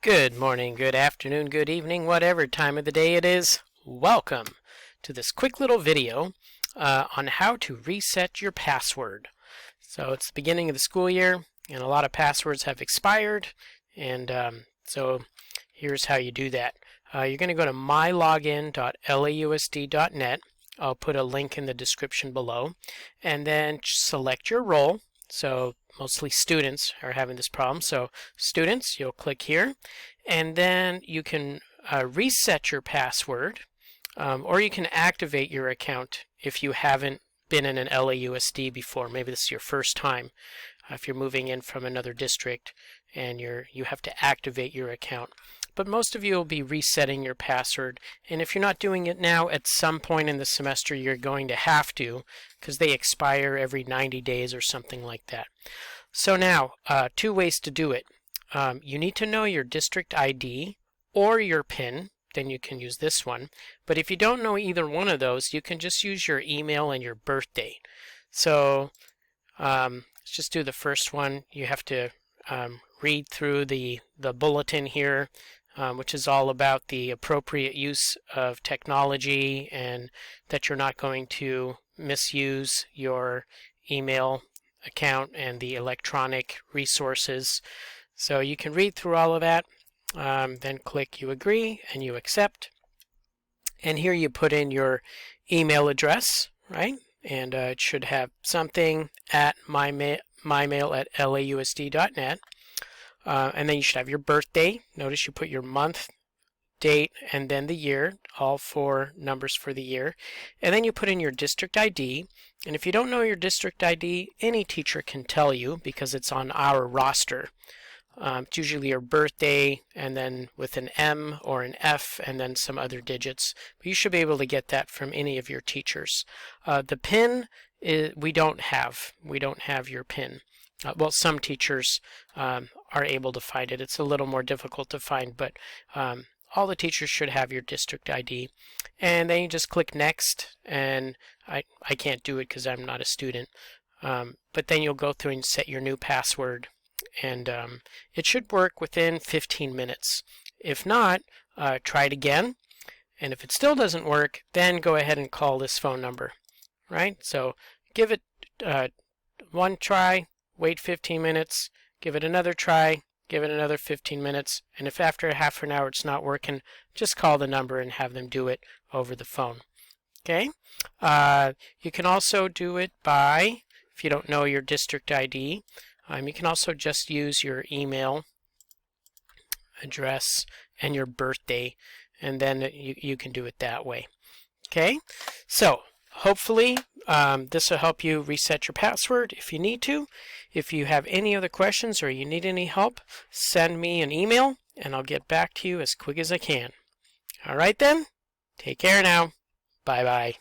Good morning, good afternoon, good evening, whatever time of the day it is. Welcome to this quick little video on how to reset your password. So it's the beginning of the school year and a lot of passwords have expired, and so here's how you do that. You're going to go to mylogin.lausd.net. I'll put a link in the description below, and then select your role. So mostly students are having this problem. So students, you'll click here, and then you can reset your password, or you can activate your account if you haven't been in an LAUSD before. Maybe this is your first time. If you're moving in from another district and you have to activate your account. But most of you will be resetting your password, and if you're not doing it now, at some point in the semester you're going to have to, because they expire every 90 days or something like that. So now, two ways to do it. You need to know your district ID or your PIN, then you can use this one. But if you don't know either one of those, you can just use your email and your birthday. So let's just do the first one. You have to read through the bulletin here, which is all about the appropriate use of technology and that you're not going to misuse your email account and the electronic resources. So you can read through all of that, then click you agree and you accept. And here you put in your email address, right? And it should have something at mymail@lausd.net. And then you should have your birthday. Notice you put your month, date, and then the year, all four numbers for the year. And then you put in your district ID. And if you don't know your district ID, any teacher can tell you because it's on our roster. It's usually your birthday and then with an M or an F and then some other digits. But you should be able to get that from any of your teachers. The PIN, we don't have your PIN. Well, some teachers are able to find it. It's a little more difficult to find, but all the teachers should have your district ID. And then you just click next, and I can't do it because I'm not a student. But then you'll go through and set your new password, and it should work within 15 minutes. If not, try it again, and if it still doesn't work, then go ahead and call this phone number, right? So give it one try, wait 15 minutes, give it another try, give it another 15 minutes, and if after half an hour it's not working, just call the number and have them do it over the phone. Okay? You can also do it by, if you don't know your district ID, you can also just use your email address and your birthday, and then you can do it that way. Okay? So hopefully this will help you reset your password if you need to. If you have any other questions or you need any help, send me an email and I'll get back to you as quick as I can. All right then, take care now. Bye-bye.